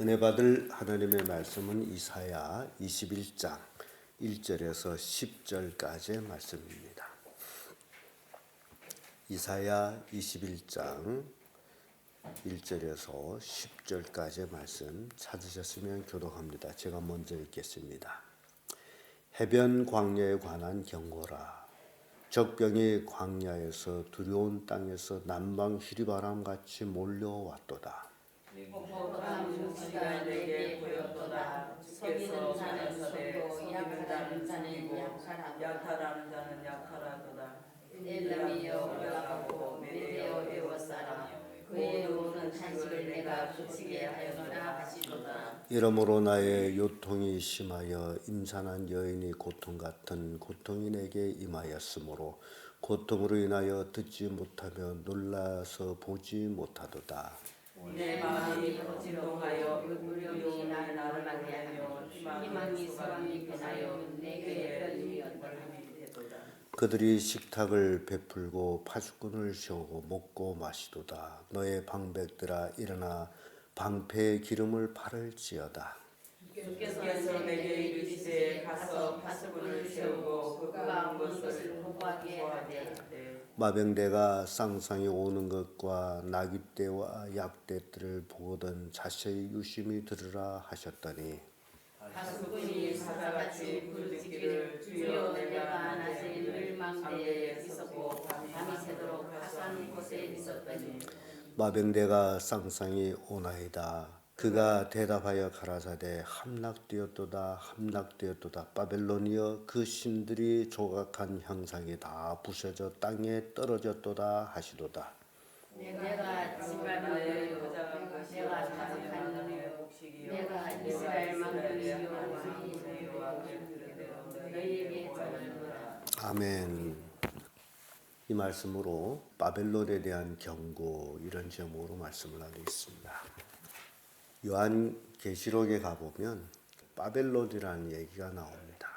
은혜 받을 하나님의 말씀은 이사야 21장 1절에서 10절까지의 말씀입니다. 이사야 21장 1절에서 10절까지의 말씀 찾으셨으면 교독합니다. 제가 먼저 읽겠습니다. 해변 광야에 관한 경고라. 적병이 광야에서 두려운 땅에서 남방 휴리바람같이 몰려왔도다. 폭포함 무시가 내게 보였도다. 서기는 자는 서고 약하다는 자는 약하라는 자는 약하라도다. 엘람이여 올라가고 메대어 에워싸라. 그의 모든 탄식을 내가 그치게 하였노라 하시도다. 이러므로 나의 요통이 심하여 임산한 여인이 고통 같은 고통이 내게 임하였으므로 고통으로 인하여 듣지 못하며 놀라서 보지 못하도다. 내 마음이 진동하여 두려움이 나를 만나며 희망이 소망이 변하여 내게 떨림이 되도다. 그들이 식탁을 베풀고 파수꾼을 세우고 먹고 마시도다. 너의 방백들아 일어나 방패의 기름을 바를지어다. 주께서 내게 이르시되 가서 파수꾼을 세우고 그가 온 것을 보고하게 하되 마병대가 쌍쌍이 오는 것과 나귀떼와 약떼들을 보거든 자세히 유심히 들으라 하셨더니 파수꾼이 사자같이 부르짖기를 주여 내가 낮에 멸망대에 있었고 밤이 새도록 화사한 곳에 있었더니 마병대가 쌍쌍이 오나이다. 그가 대답하여 가라사대 함락되었도다 함락되었도다. 바벨론이여 그 신들이 조각한 형상이 다 부서져 땅에 떨어졌도다 하시도다. 내가 지발나의 여자가 내가 자석한 내가 이스라엘 망군이요 너희에게 전하노라. 아멘. 이 말씀으로 바벨론에 대한 경고 이런 제목으로 말씀을 하겠습니다. 요한계시록에 가보면 바벨론이라는 얘기가 나옵니다.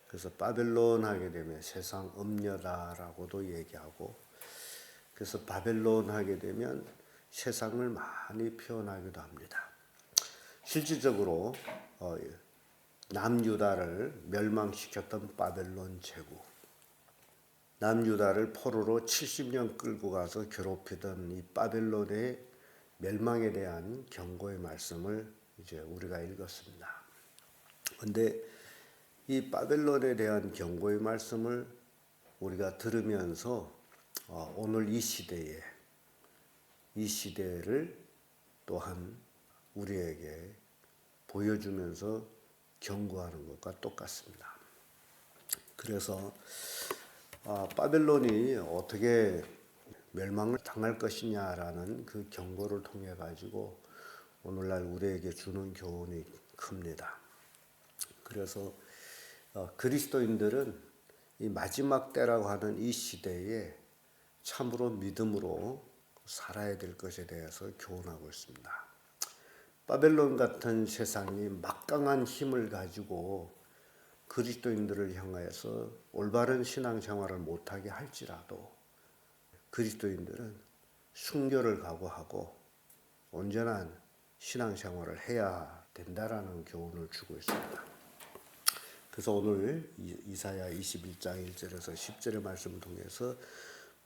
그래서 바벨론 하게 되면 세상 음녀다라고도 얘기하고, 그래서 바벨론 하게 되면 세상을 많이 표현하기도 합니다. 실질적으로 남유다를 멸망시켰던 바벨론 제국, 남유다를 포로로 70년 끌고 가서 괴롭히던 이 바벨론의 멸망에 대한 경고의 말씀을 이제 우리가 읽었습니다. 그런데 이 바벨론에 대한 경고의 말씀을 우리가 들으면서 오늘 이 시대를 또한 우리에게 보여주면서 경고하는 것과 똑같습니다. 그래서 바벨론이 어떻게 멸망을 당할 것이냐라는 그 경고를 통해 가지고 오늘날 우리에게 주는 교훈이 큽니다. 그래서 그리스도인들은 이 마지막 때라고 하는 이 시대에 참으로 믿음으로 살아야 될 것에 대해서 교훈하고 있습니다. 바벨론 같은 세상이 막강한 힘을 가지고 그리스도인들을 향하여서 올바른 신앙생활을 못하게 할지라도 그리스도인들은 순교를 각오하고 온전한 신앙생활을 해야 된다라는 교훈을 주고 있습니다. 그래서 오늘 이사야 21장 1절에서 10절의 말씀을 통해서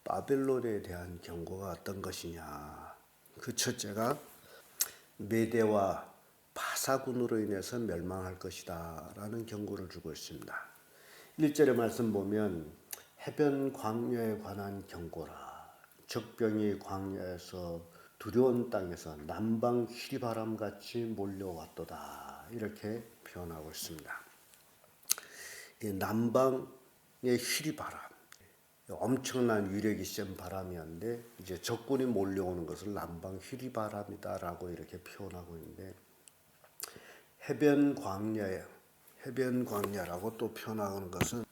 바벨론에 대한 경고가 어떤 것이냐. 그 첫째가 메대와 바사군으로 인해서 멸망할 것이다 라는 경고를 주고 있습니다. 1절의 말씀 보면 해변 광야에 관한 경고라. 적병이 광야에서 두려운 땅에서 남방 휴리바람같이 몰려왔도다 이렇게 표현하고 있습니다. 이 남방의 휴리바람, 엄청난 위력이 센 바람이었는데 이제 적군이 몰려오는 것을 남방 휴리바람이다라고 이렇게 표현하고 있는데, 해변 광야라고 또 표현하는 것은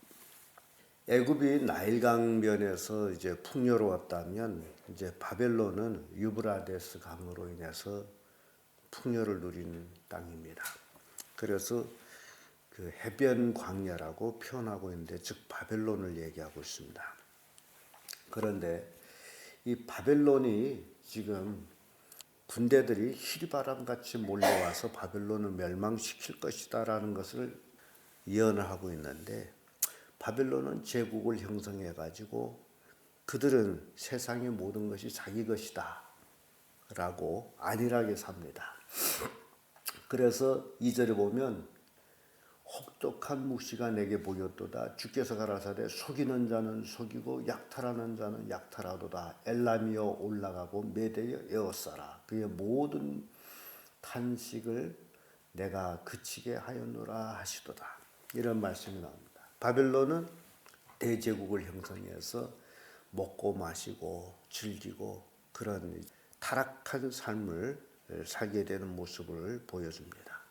애굽이 나일강변에서 이제 풍요로웠다면 이제 바벨론은 유브라데스 강으로 인해서 풍요를 누린 땅입니다. 그래서 그 해변 광야라고 표현하고 있는데, 즉 바벨론을 얘기하고 있습니다. 그런데 이 바벨론이 지금 군대들이 희리바람같이 몰려와서 바벨론을 멸망시킬 것이다라는 것을 예언을 하고 있는데, 바벨론은 제국을 형성해 가지고 그들은 세상의 모든 것이 자기 것이다 라고 안일하게 삽니다. 그래서 2절에 보면 혹독한 묵시가 내게 보였도다. 주께서 가라사대 속이는 자는 속이고 약탈하는 자는 약탈하도다. 엘람이여 올라가고 메대여 에워싸라. 그의 모든 탄식을 내가 그치게 하였노라 하시도다. 이런 말씀이 나옵니다. 바벨론은 대제국을 형성해서 먹고 마시고 즐기고 그런 타락한 삶을 살게 되는 모습을 보여줍니다.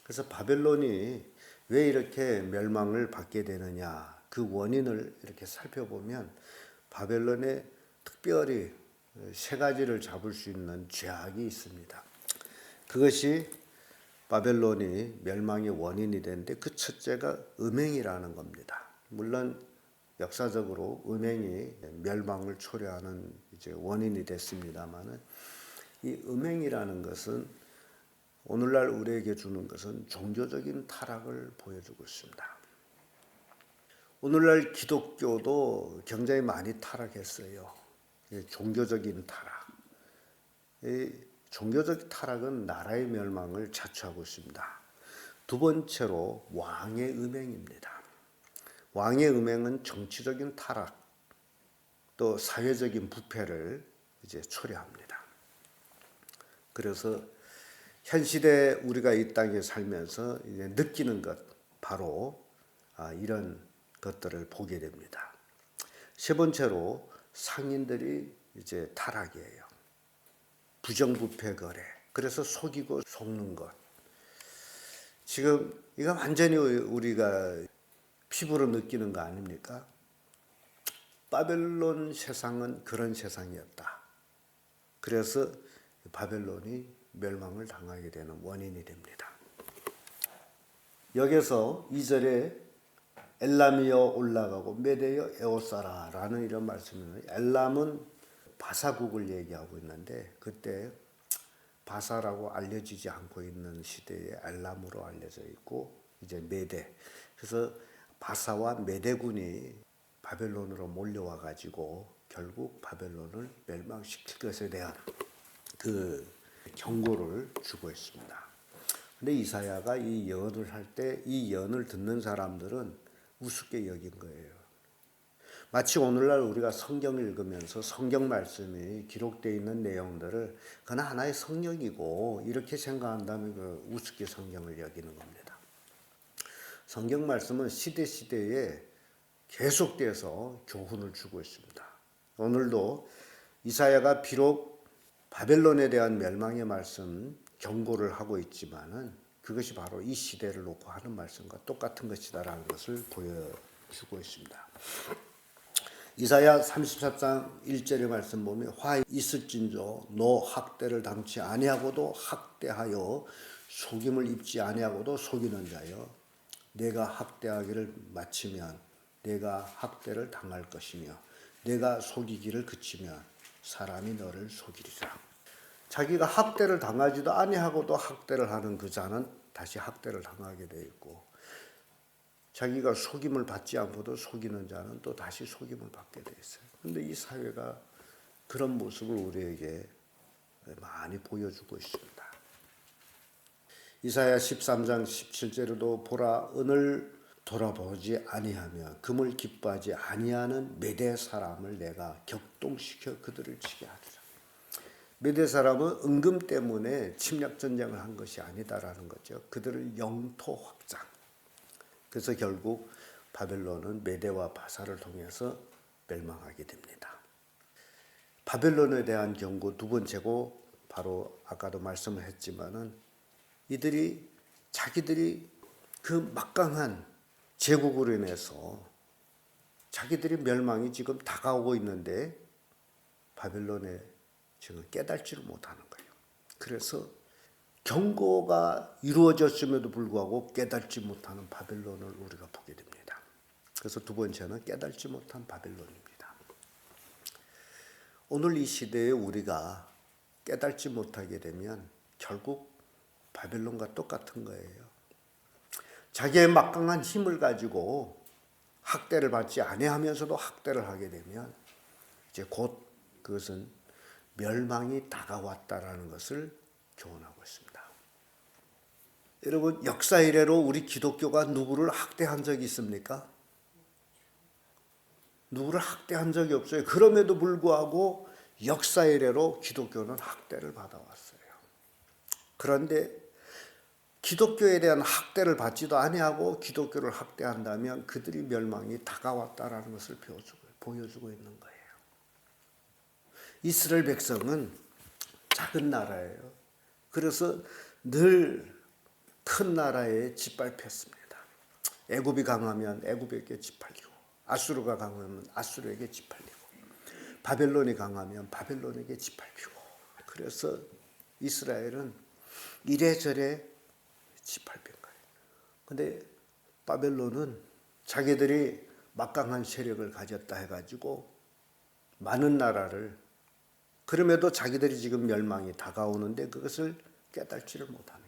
그래서 바벨론이 왜 이렇게 멸망을 받게 되느냐, 그 원인을 이렇게 살펴보면 바벨론에 특별히 세 가지를 잡을 수 있는 죄악이 있습니다. 그것이 바벨론이 멸망의 원인이 되는데, 그 첫째가 음행이라는 겁니다. 물론 역사적으로 음행이 멸망을 초래하는 이제 원인이 됐습니다만은, 이 음행이라는 것은 오늘날 우리에게 주는 것은 종교적인 타락을 보여주고 있습니다. 오늘날 기독교도 굉장히 많이 타락했어요. 종교적인 타락. 이 종교적 타락은 나라의 멸망을 자초하고 있습니다. 두 번째로 왕의 음행입니다. 왕의 음행은 정치적인 타락, 또 사회적인 부패를 이제 초래합니다. 그래서 현 시대 우리가 이 땅에 살면서 이제 느끼는 것, 바로 이런 것들을 보게 됩니다. 세 번째로 상인들이 이제 타락이에요. 부정부패 거래. 그래서 속이고 속는 것. 지금 이거 완전히 우리가 피부로 느끼는 거 아닙니까? 바벨론 세상은 그런 세상이었다. 그래서 바벨론이 멸망을 당하게 되는 원인이 됩니다. 여기서 2절에 엘람이여 올라가고 메대여 에워싸라 라는 이런 말씀은, 엘람은 바사국을 얘기하고 있는데, 그때 바사라고 알려지지 않고 있는 시대에 엘람으로 알려져 있고, 이제 메대. 그래서 바사와 메대군이 바벨론으로 몰려와 가지고 결국 바벨론을 멸망시킬 것에 대한 그 경고를 주고 있습니다. 근데 이사야가 이 예언을 할 때 이 예언을 듣는 사람들은 우습게 여긴 거예요. 마치 오늘날 우리가 성경을 읽으면서 성경 말씀이 기록되어 있는 내용들을 그건 하나의 성령이고 이렇게 생각한다면 그 우습게 성경을 여기는 겁니다. 성경 말씀은 시대시대에 계속돼서 교훈을 주고 있습니다. 오늘도 이사야가 비록 바벨론에 대한 멸망의 말씀 경고를 하고 있지만은 그것이 바로 이 시대를 놓고 하는 말씀과 똑같은 것이다라는 것을 보여주고 있습니다. 이사야 34장 1절의 말씀 보면, 화 있을진저 너 학대를 당치 아니하고도 학대하여 속임을 입지 아니하고도 속이는 자여, 내가 학대하기를 마치면 내가 학대를 당할 것이며 내가 속이기를 그치면 사람이 너를 속이리라. 자기가 학대를 당하지도 아니하고도 학대를 하는 그 자는 다시 학대를 당하게 되어 있고, 자기가 속임을 받지 않고도 속이는 자는 또 다시 속임을 받게 되어 있어요. 그런데 이 사회가 그런 모습을 우리에게 많이 보여주고 있습니다. 이사야 13장 17절에도 보라, 은을 돌아보지 아니하며 금을 기뻐하지 아니하는 메대 사람을 내가 격동시켜 그들을 치게 하리라. 메대 사람은 은금 때문에 침략 전쟁을 한 것이 아니다라는 거죠. 그들을 영토 확장. 그래서 결국 바벨론은 메대와 바사를 통해서 멸망하게 됩니다. 바벨론에 대한 경고 두 번째고, 바로 아까도 말씀을 했지만은 이들이 자기들이 그 막강한 제국으로 인해서 자기들이 멸망이 지금 다가오고 있는데 바벨론에 지금 깨닫지를 못하는 거예요. 그래서 경고가 이루어졌음에도 불구하고 깨닫지 못하는 바벨론을 우리가 보게 됩니다. 그래서 두 번째는 깨닫지 못한 바벨론입니다. 오늘 이 시대에 우리가 깨닫지 못하게 되면 결국 바벨론과 똑같은 거예요. 자기의 막강한 힘을 가지고 학대를 받지 아니하면서도 학대를 하게 되면 이제 곧 그것은 멸망이 다가왔다라는 것을 교훈하고 있습니다. 여러분, 역사 이래로 우리 기독교가 누구를 학대한 적이 있습니까? 누구를 학대한 적이 없어요. 그럼에도 불구하고 역사 이래로 기독교는 학대를 받아왔어요. 그런데 기독교에 대한 학대를 받지도 아니하고 기독교를 학대한다면 그들이 멸망이 다가왔다라는 것을 보여주고 있는 거예요. 이스라엘 백성은 작은 나라예요. 그래서 늘 큰 나라에 짓밟혔습니다. 애굽이 강하면 애굽에게 짓밟히고, 아수르가 강하면 아수르에게 짓밟히고, 바벨론이 강하면 바벨론에게 짓밟히고, 그래서 이스라엘은 이래저래 짓밟힌 거예요. 근데 바벨론은 자기들이 막강한 세력을 가졌다 해가지고 많은 나라를, 그럼에도 자기들이 지금 멸망이 다가오는데 그것을 깨닫지를 못합니다.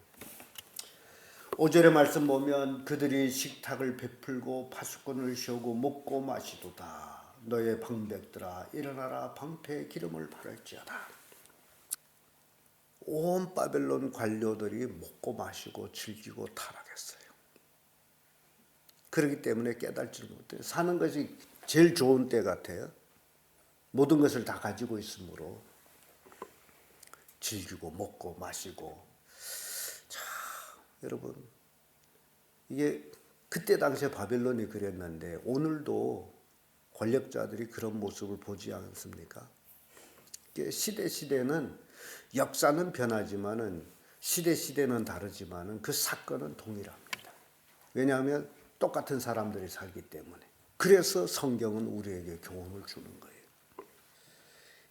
5절의 말씀 보면 그들이 식탁을 베풀고 파수꾼을 세우고 먹고 마시도다. 너의 방백들아 일어나라, 방패의 기름을 바를지어다. 온 바벨론 관료들이 먹고 마시고 즐기고 타락했어요. 그렇기 때문에 깨닫지를 못해요. 사는 것이 제일 좋은 때 같아요. 모든 것을 다 가지고 있으므로 즐기고 먹고 마시고. 자, 여러분, 이게 그때 당시에 바벨론이 그랬는데 오늘도 권력자들이 그런 모습을 보지 않습니까? 시대는 역사는 변하지만은 시대는 다르지만은 그 사건은 동일합니다. 왜냐하면 똑같은 사람들이 살기 때문에. 그래서 성경은 우리에게 교훈을 주는 거예요.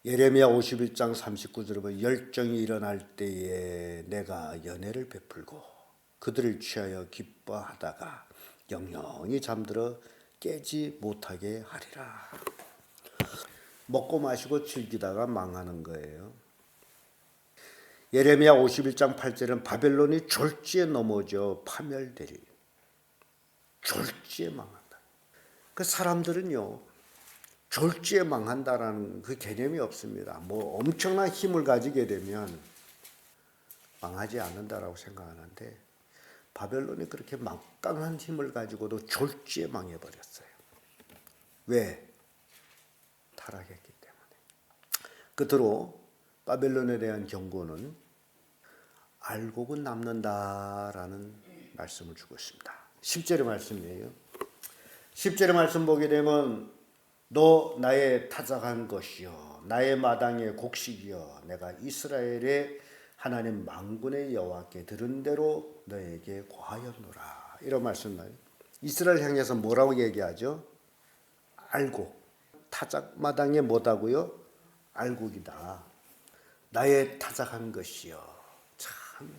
예레미야 51장 39절에 보면 열정이 일어날 때에 내가 연회를 베풀고 그들을 취하여 기뻐하다가 영영히 잠들어 깨지 못하게 하리라. 먹고 마시고 즐기다가 망하는 거예요. 예레미야 51장 8절은 바벨론이 졸지에 넘어져 파멸되리. 졸지에 망한다. 그 사람들은요, 졸지에 망한다라는 그 개념이 없습니다. 뭐 엄청난 힘을 가지게 되면 망하지 않는다라고 생각하는데 바벨론이 그렇게 막강한 힘을 가지고도 졸지에 망해버렸어요. 왜? 타락했기 때문에. 끝으로 바벨론에 대한 경고는 알곡은 남는다라는 말씀을 주고 있습니다. 10절의 말씀이에요. 10절의 말씀 보게 되면 너 나의 타작한 것이요 나의 마당의 곡식이요 내가 이스라엘의 하나님 만군의 여호와께 들은 대로 너에게 고하였노라. 이런 말씀 나요. 이스라엘 향해서 뭐라고 얘기하죠? 알곡. 타작 마당에 뭐다고요? 알곡이다. 나의 타작한 것이요. 참,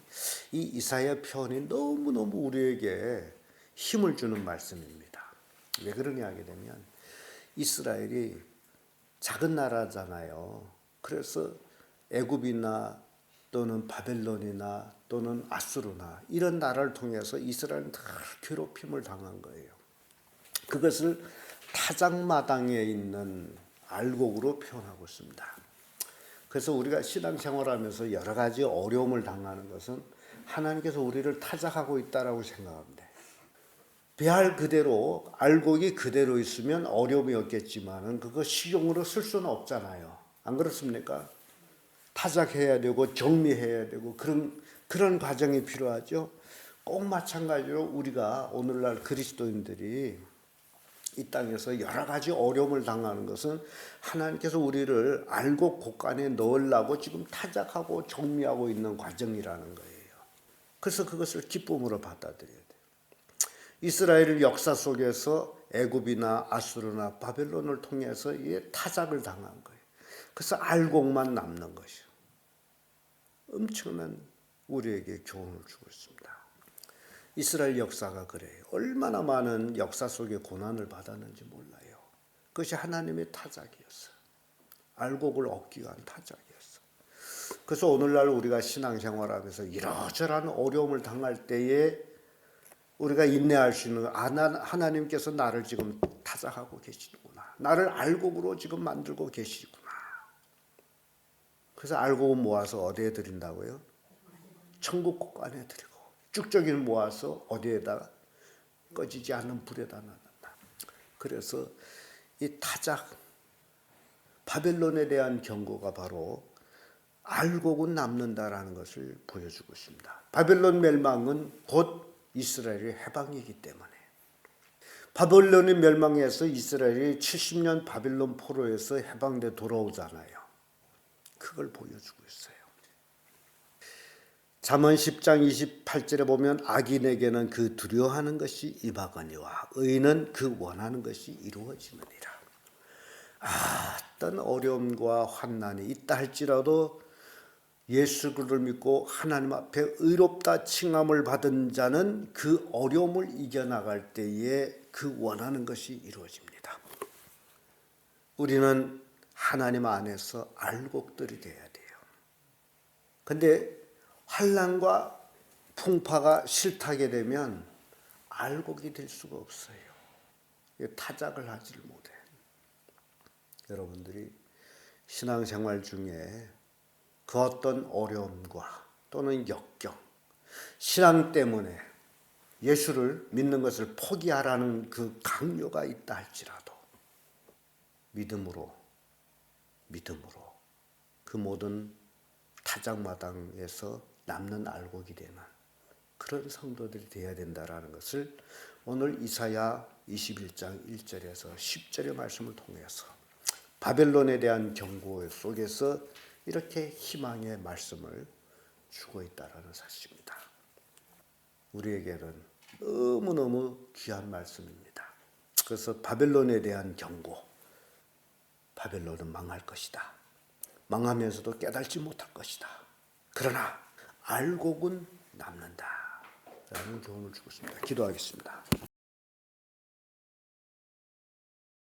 이 이사야 표현이 너무너무 우리에게 힘을 주는 말씀입니다. 왜 그러냐 하게 되면 이스라엘이 작은 나라잖아요. 그래서 애굽이나 또는 바벨론이나 또는 아수르나 이런 나라를 통해서 이스라엘은 다 괴롭힘을 당한 거예요. 그것을 타작마당에 있는 알곡으로 표현하고 있습니다. 그래서 우리가 신앙생활하면서 여러 가지 어려움을 당하는 것은 하나님께서 우리를 타작하고 있다라고 생각합니다. 배알 그대로 알곡이 그대로 있으면 어려움이 없겠지만은 그거 식용으로 쓸 수는 없잖아요. 안 그렇습니까? 타작해야 되고 정리해야 되고 그런 과정이 필요하죠. 꼭 마찬가지로 우리가 오늘날 그리스도인들이 이 땅에서 여러 가지 어려움을 당하는 것은 하나님께서 우리를 알곡 곳간에 넣으려고 지금 타작하고 정리하고 있는 과정이라는 거예요. 그래서 그것을 기쁨으로 받아들여야 돼요. 이스라엘은 역사 속에서 애굽이나 아수르나 바벨론을 통해서 이 타작을 당한 거예요. 그래서 알곡만 남는 것이요. 엄청난 우리에게 교훈을 주고 있습니다. 이스라엘 역사가 그래요. 얼마나 많은 역사 속에 고난을 받았는지 몰라요. 그것이 하나님의 타작이었어요. 알곡을 얻기 위한 타작이었어요. 그래서 오늘날 우리가 신앙생활하면서 이러저러한 어려움을 당할 때에 우리가 인내할 수 있는 하나님께서 나를 지금 타작하고 계시구나. 나를 알곡으로 지금 만들고 계시구나. 그래서 알곡은 모아서 어디에 드린다고요? 천국 곳간에 드리고 쭉저기를 모아서 어디에다가 꺼지지 않는 불에다 놔둔다. 그래서 이 타작 바벨론에 대한 경고가 바로 알곡은 남는다라는 것을 보여주고 있습니다. 바벨론 멸망은 곧 이스라엘의 해방이기 때문에 바벨론이 멸망해서 이스라엘이 70년 바벨론 포로에서 해방돼 돌아오잖아요. 그걸 보여주고 있어요. 잠언 10장 28절에 보면 악인에게는 그 두려워하는 것이 임하거니와 의인은 그 원하는 것이 이루어지느니라. 어떤 어려움과 환난이 있다 할지라도 예수 그리스도를 믿고 하나님 앞에 의롭다 칭함을 받은 자는 그 어려움을 이겨나갈 때에 그 원하는 것이 이루어집니다. 우리는 하나님 안에서 알곡들이 돼야 돼요. 근데 환난과 풍파가 싫다게 되면 알곡이 될 수가 없어요. 타작을 하지를 못해. 여러분들이 신앙생활 중에 그 어떤 어려움과 또는 역경, 신앙 때문에 예수를 믿는 것을 포기하라는 그 강요가 있다 할지라도 믿음으로 그 모든 타작마당에서 남는 알곡이 되는 그런 성도들이 되어야 된다라는 것을 오늘 이사야 21장 1절에서 10절의 말씀을 통해서 바벨론에 대한 경고 속에서 이렇게 희망의 말씀을 주고 있다라는 사실입니다. 우리에게는 너무너무 귀한 말씀입니다. 그래서 바벨론에 대한 경고, 바벨론은 망할 것이다. 망하면서도 깨달지 못할 것이다. 그러나 알곡은 남는다 라는 교훈을 주고 있습니다. 기도하겠습니다.